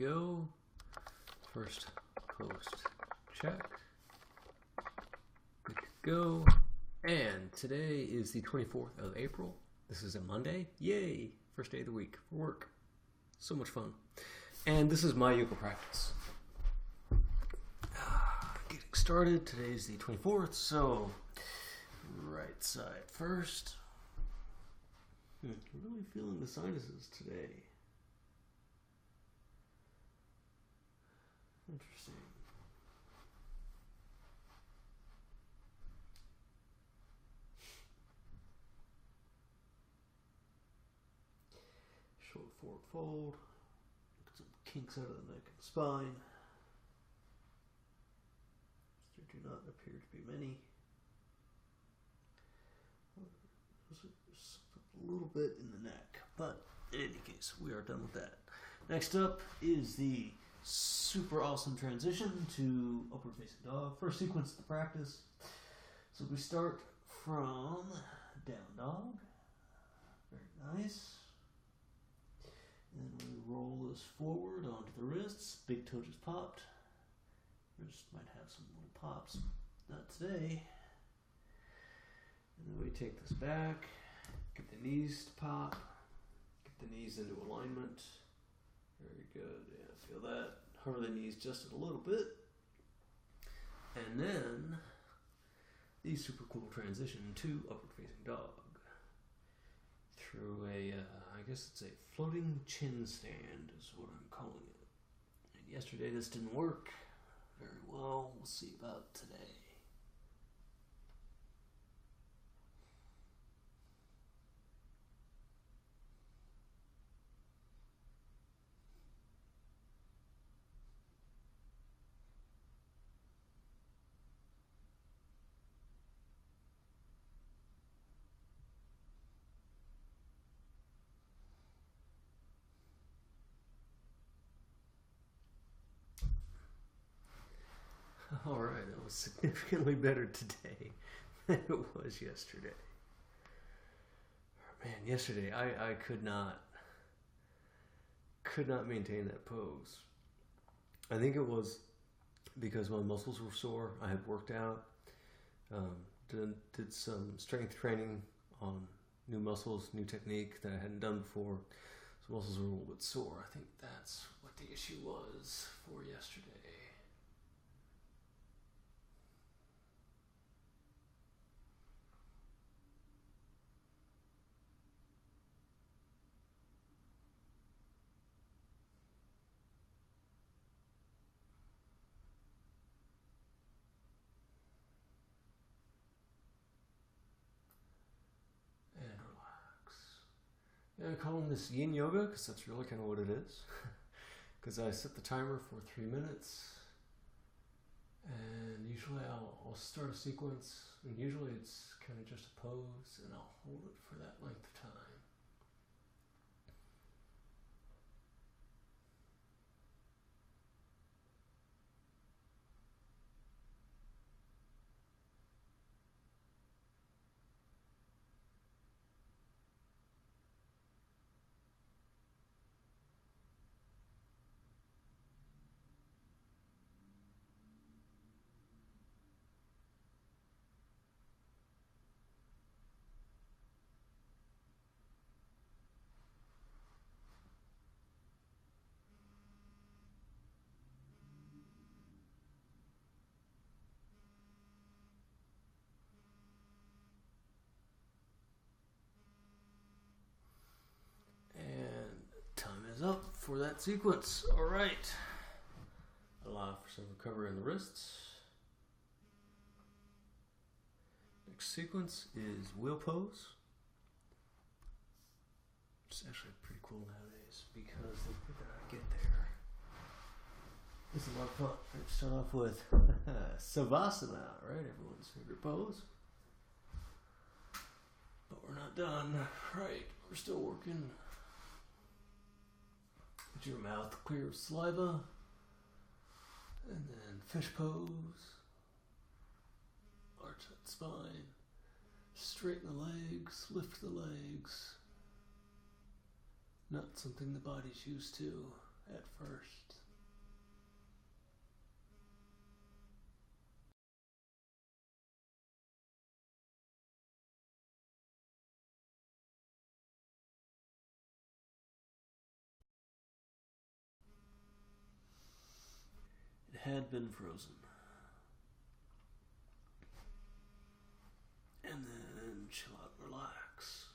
go. First post check. Good to go. And today is the 24th of April. This is a Monday. Yay! First day of the week for work. So much fun. And this is my yoga practice. Getting started. Today's the 24th, so right side first. Really feeling the sinuses today. Interesting. Short forward fold. Get some kinks out of the neck and spine. There do not appear to be many. There's a little bit in the neck, but in any case, we are done with that. Next up is the super awesome transition to upward facing dog. First sequence of the practice. So we start from down dog. Very nice. And then we roll this forward onto the wrists. Big toe just popped. Wrist might have some little pops. Not today. And then we take this back. Get the knees to pop. Get the knees into alignment. Very good. Yeah, feel that. Hover the knees just a little bit. And then the super cool transition to upward facing dog. Through a, I guess it's a floating chin stand is what I'm calling it. And yesterday this didn't work very well. We'll see about today. Alright, that was significantly better today than it was yesterday. Man, yesterday I could not maintain that pose. I think it was because my muscles were sore. I had worked out, did some strength training on new muscles, new technique that I hadn't done before. So muscles were a little bit sore. I think that's what the issue was for yesterday. I call this yin yoga because that's really kind of what it is. Because I set the timer for 3 minutes, and usually I'll start a sequence, and usually it's kind of just a pose, and I'll hold it for that length of time. Up for that sequence. All right. Allow for some recovery in the wrists. Next sequence is wheel pose. It's actually pretty cool nowadays because they figure out how to get there. This is a lot of fun. Let's start off with Savasana, right? Everyone's favorite pose. But we're not done. Right. We're still working. Get your mouth clear of saliva. And then fish pose. Arch that spine. Straighten the legs. Lift the legs. Not something the body's used to at first. had been frozen. And then chill out and relax.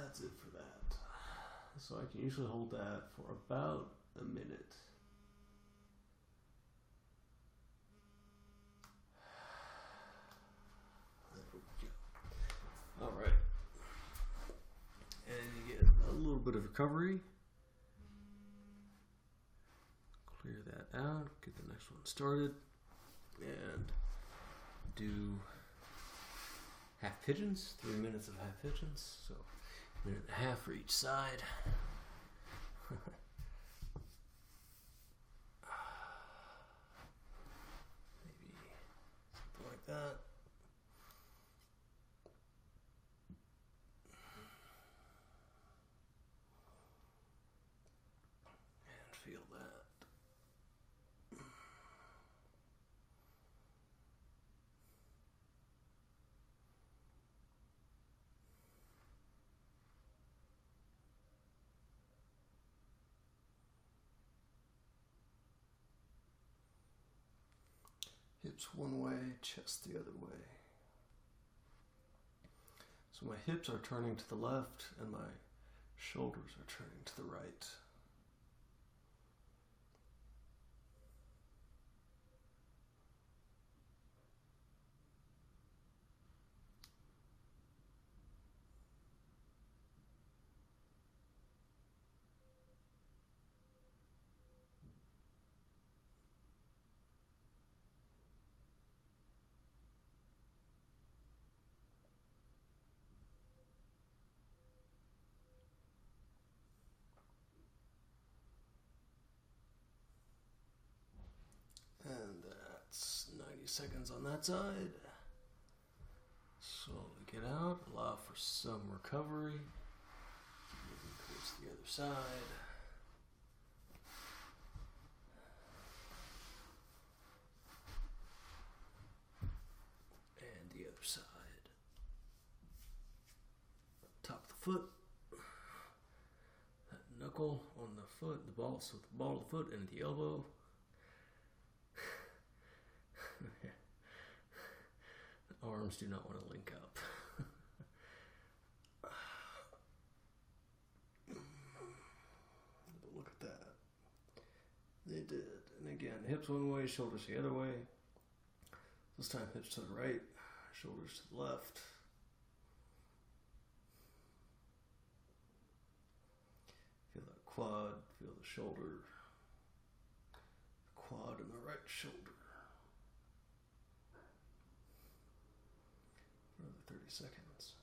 That's it for that. So I can usually hold that for about a minute. There we go. Alright. And you get a little bit of recovery. Clear that out. Get the next one started. And do half pigeons. 3 minutes of half pigeons. So a minute and a half for each side. Maybe something like that. And feel that. Hips one way, chest the other way. So my hips are turning to the left and my shoulders are turning to the right. And that's 90 seconds on that side. Slowly get out, allow for some recovery. Moving towards the other side. And the other side. Top of the foot. That knuckle on the foot, the ball, so the ball of the foot and the elbow. The arms do not want to link up. But look at that. They did. And again, hips one way, shoulders the other way. This time hips to the right, shoulders to the left. Feel that quad, feel the shoulder. The quad and the right shoulder. For another 30 seconds.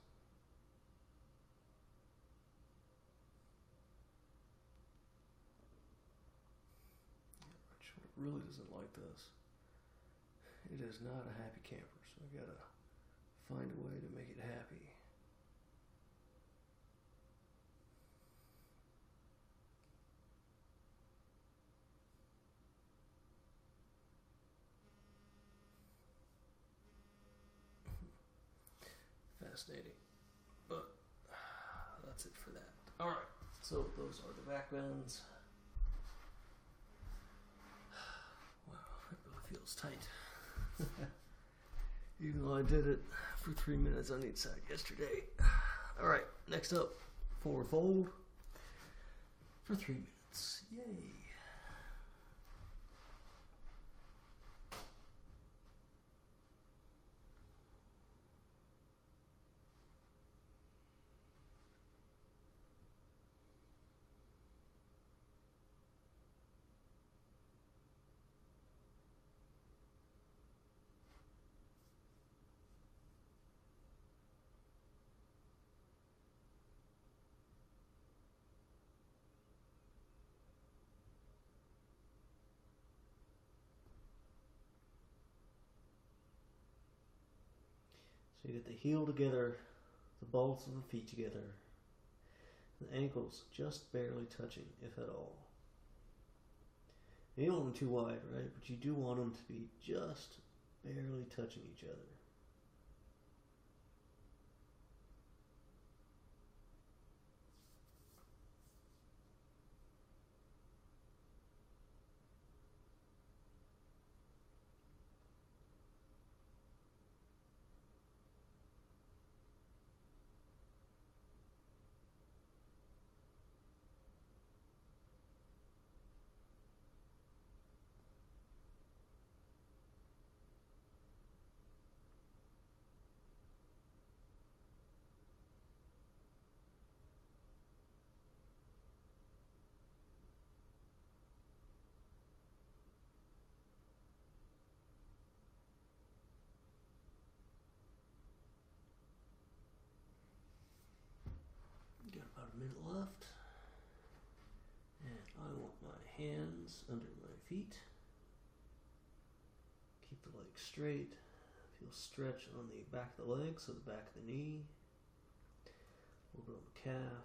Yeah, right shoulder really doesn't like this. It is not a happy camper, so I gotta find a way to make it happy. Fascinating. But that's it for that. Alright, so those are the back bends. Wow, that really feels tight. Even though I did it for 3 minutes on each side yesterday. Alright, next up, forward fold for 3 minutes. Yay. So you get the heel together, the balls of the feet together, the ankles just barely touching, if at all. You don't want them too wide, right? But you do want them to be just barely touching each other. Got about a minute left. And I want my hands under my feet. Keep the legs straight. Feel stretch on the back of the leg, so the back of the knee. A little bit on the calf.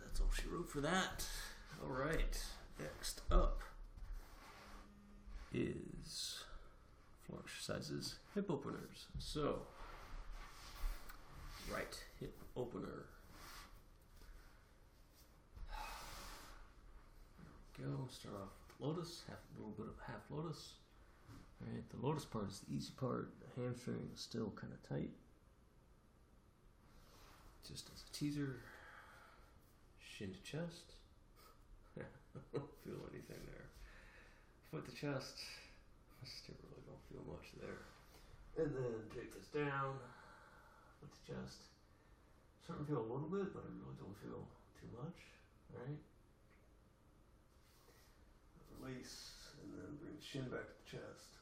That's all she wrote for that. Alright, next up is floor exercises, hip openers. So, right hip opener. There we go. Start off with lotus, a little bit of half lotus. Alright, the lotus part is the easy part. The hamstring is still kind of tight. Just as a teaser. Shin to chest. I don't feel anything there. Foot to chest. I still really don't feel much there. And then take this down. Foot to chest. Starting to feel a little bit, but I really don't feel too much. Alright. Release, and then bring the shin back to the chest.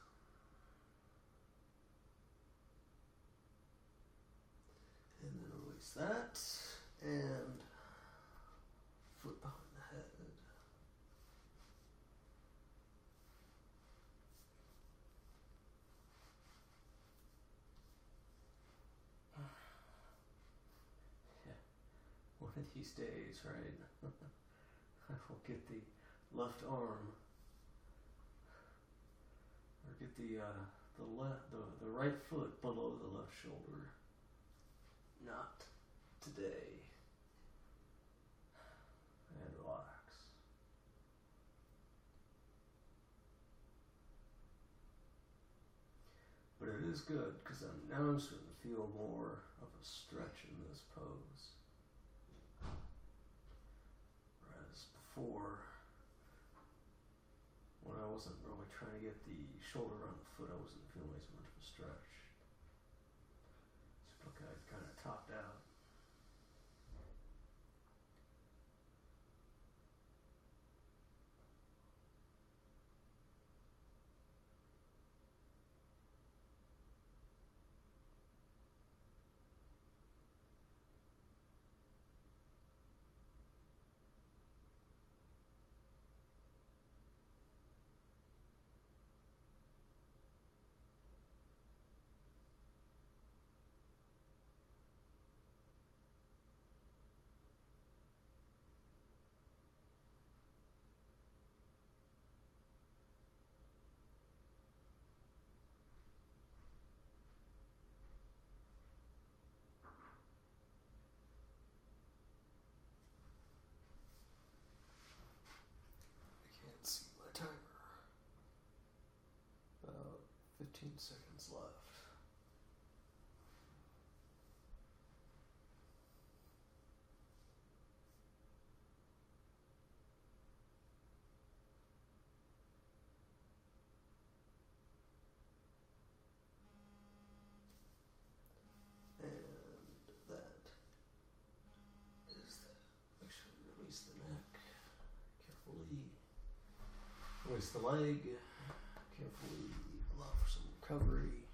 And then release that. And foot behind the head. Yeah. One of these days, right? I will get the left arm, or get the right foot below the left shoulder. Not today. And relax. But it is good because now I'm starting to feel more of a stretch in this pose. Whereas before, when I wasn't really trying to get the shoulder around the foot, I wasn't feeling as much of a stretch. kind of topped out. Can't see my timer. About 15 seconds left. And that is that. Actually, release the neck carefully. Release the leg carefully. Allow for some recovery.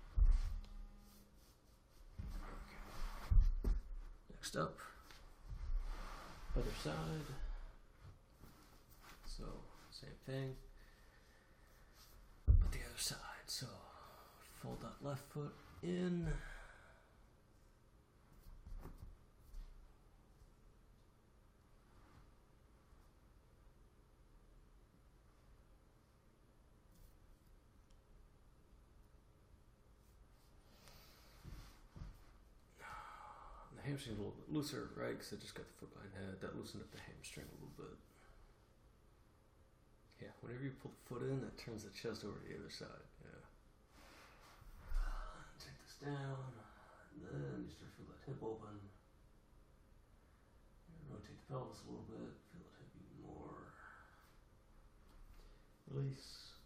Okay. Next up, other side. So, same thing. But the other side. So, fold that left foot in. The hamstring's a little bit looser, right? Because I just got the foot behind head. That loosened up the hamstring a little bit. Yeah, whenever you pull the foot in, that turns the chest over to the other side. Yeah. Take this down, and then you start to feel that hip open. Rotate the pelvis a little bit, feel it hip even more. Release.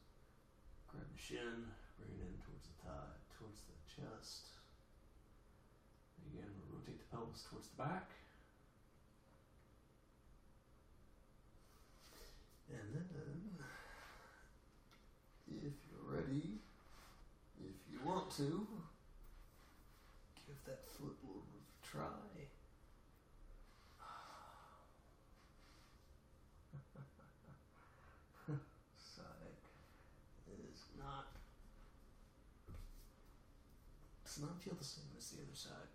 Grab the shin, bring it in towards the thigh, towards the chest. Again, we'll rotate the pelvis towards the back. And then, if you're ready, if you want to, give that foot a little bit of a try. Side is not, does not feel the same as the other side.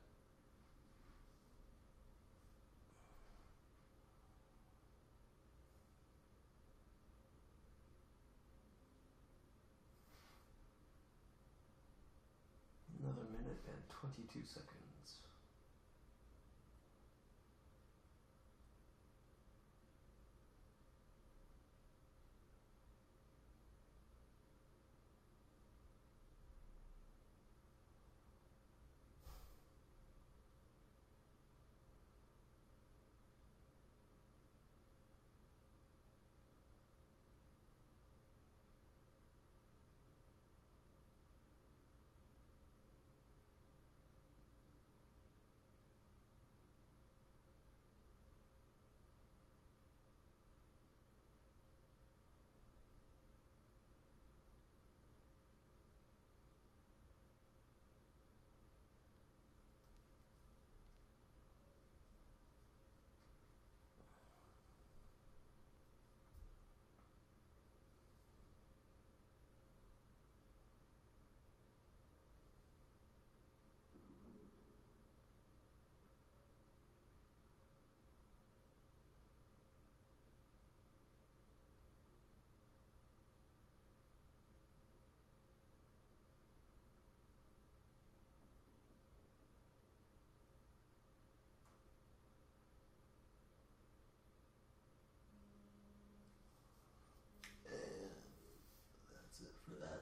Another minute and 22 seconds.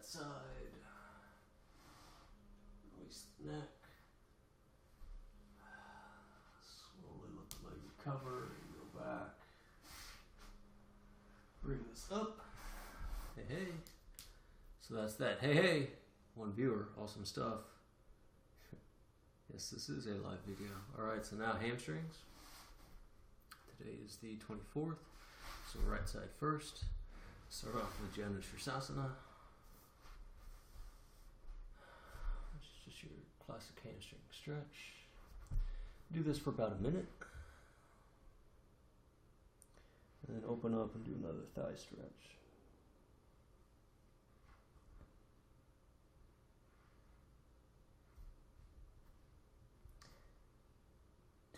Side. Release the neck. Slowly let the leg recover and go back. Bring this up. Hey, hey. So that's that. Hey, hey. One viewer. Awesome stuff. Yes, this is a live video. Alright, so now hamstrings. Today is the 24th. So right side first. Start off with Janu Shirsasana, which is just your classic hamstring stretch. Do this for about a minute. And then open up and do another thigh stretch.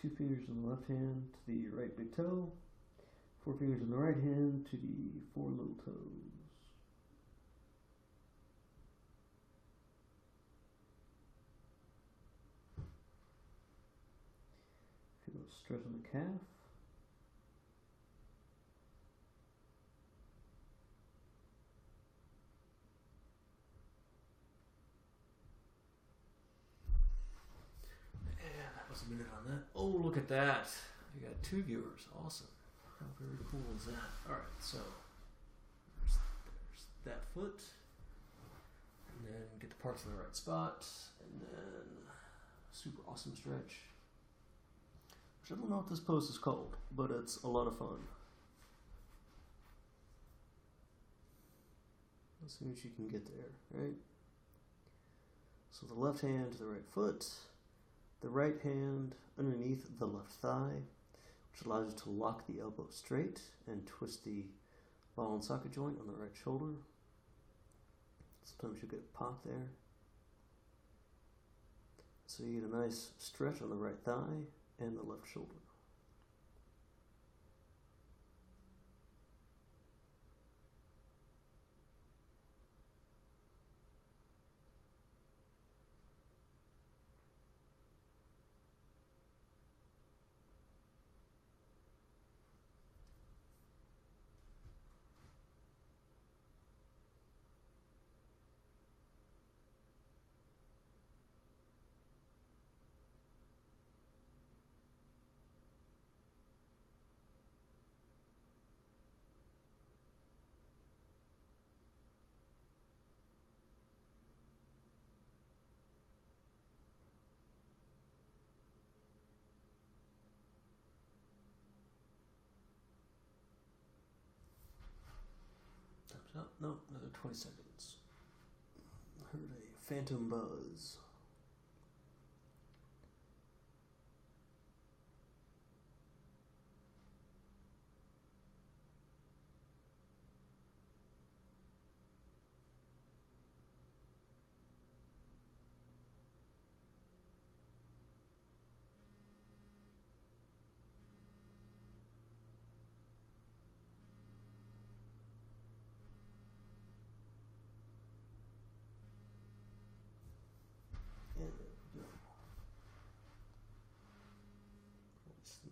Two fingers on the left hand to the right big toe. Four fingers on the right hand to the four little toes. Feel a stretch on the calf. A minute on that. Oh, look at that. You got 2 viewers. Awesome. How very cool is that? Alright, so there's that foot. And then get the parts in the right spot. And then super awesome stretch. Which I don't know what this pose is called, but it's a lot of fun. As soon as you can get there, right? So the left hand to the right foot. The right hand underneath the left thigh, which allows you to lock the elbow straight and twist the ball and socket joint on the right shoulder. Sometimes you get a pop there. So you get a nice stretch on the right thigh and the left shoulder. No, another 20 seconds. I heard a phantom buzz.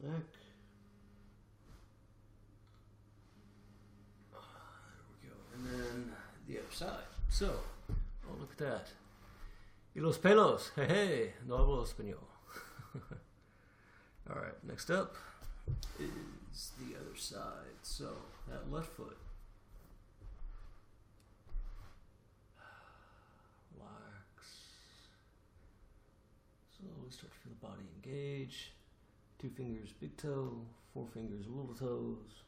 Neck. There we go. And then the other side. So, oh, look at that. Y los pelos. Hey, hey. No hablo español. Alright, next up is the other side. So, that left foot. Relax. Slowly start to feel the body engage. 2 fingers big toe, 4 fingers little toes.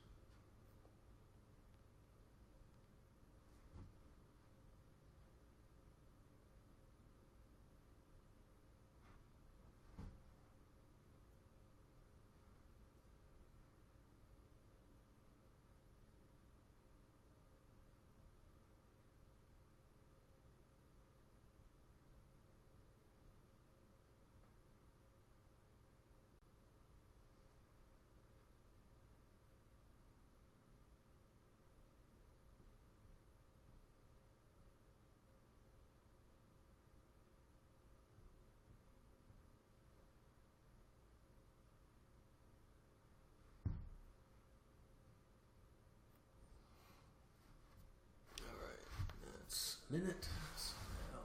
Minute. So now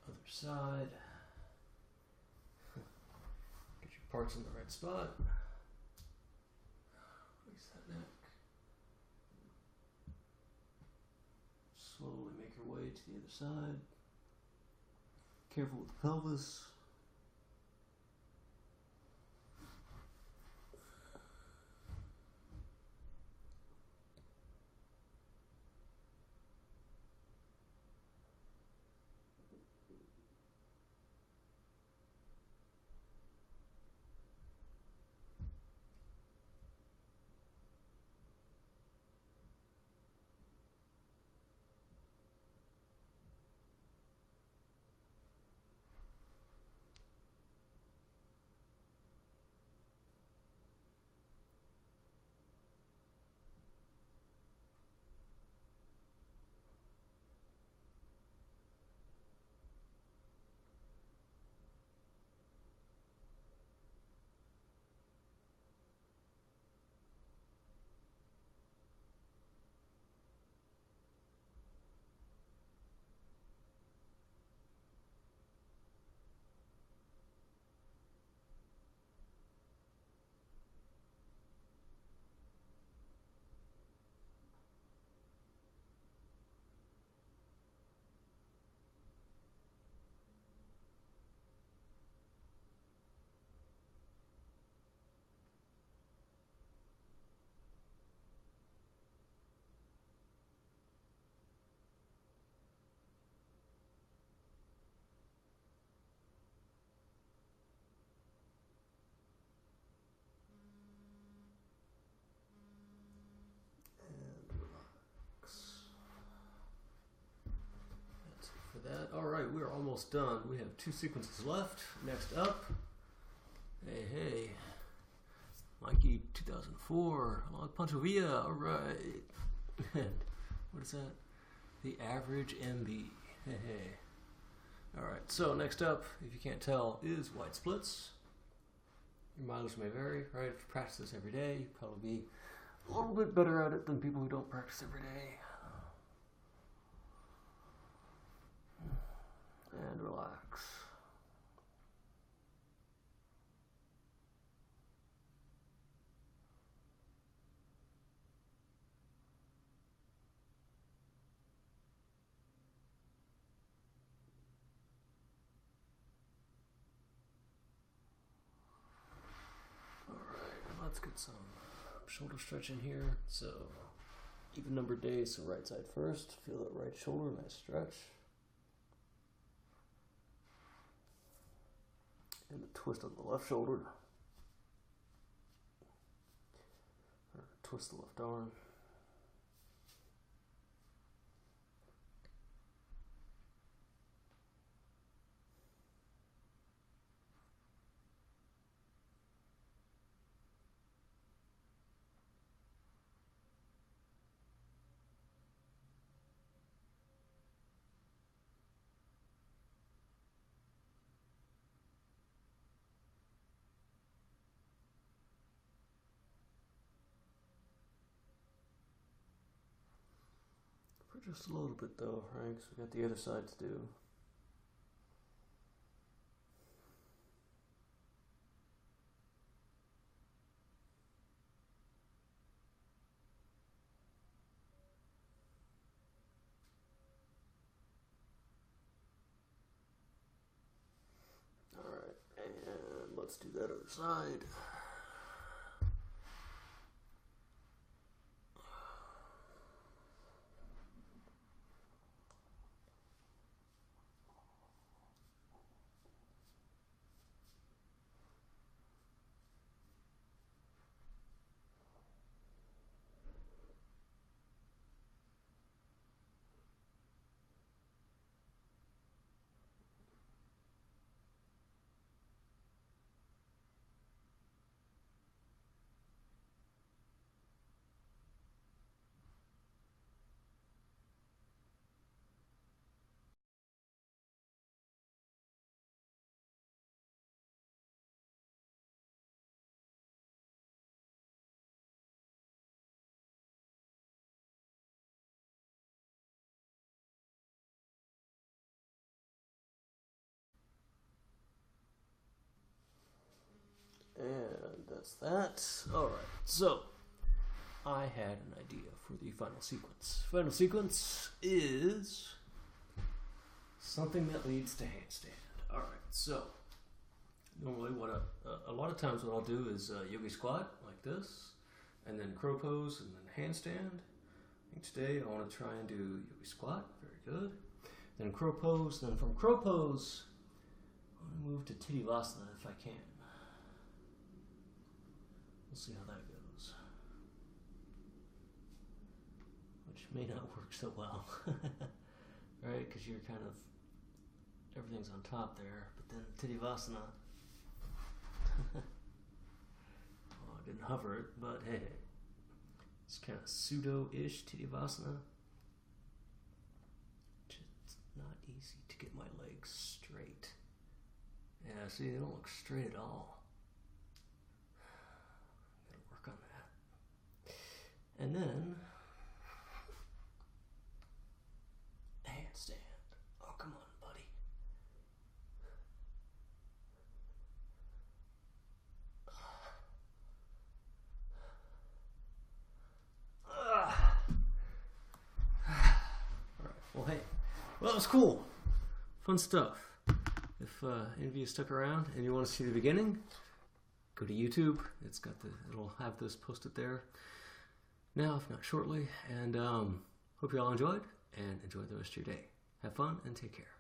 the other side. Get your parts in the right spot. Release that neck. Slowly make your way to the other side. Careful with the pelvis. Alright, we're almost done. We have 2 sequences left. Next up, hey, Mikey 2004, Log Panchovia, alright. What is that? The average MB, hey. Alright, so next up, if you can't tell, is white splits. Your mileage may vary, right? If you practice this every day, you'll probably be a little bit better at it than people who don't practice every day. And relax. Let's get some shoulder stretch in here. So, even numbered days, so right side first. Feel that right shoulder, nice stretch. And the twist on the left shoulder. Or twist the left arm. For just a little bit though, right? Because we got the other side to do. Alright, and let's do that other side. And that's that. Alright, so I had an idea for the final sequence. Final sequence is something that leads to handstand. Alright, so normally what a lot of times what I'll do is yogi squat like this, and then crow pose, and then handstand. Each day I want to try and do yogi squat, very good. Then crow pose, then from crow pose, I want to move to Tittivasana if I can. We'll see how that goes. Which may not work so well. Right? Because you're kind of, everything's on top there. But then Tittivasana. Well, I didn't hover it, but hey. It's kind of pseudo-ish Tittivasana. It's not easy to get my legs straight. Yeah, see, they don't look straight at all. On that. And then handstand. Oh, come on, buddy. Alright, well, hey. Well, that was cool. Fun stuff. If any of you stuck around and you want to see the beginning, go to YouTube. It'll have this posted there now, if not shortly. And hope you all enjoyed, and enjoy the rest of your day. Have fun and take care.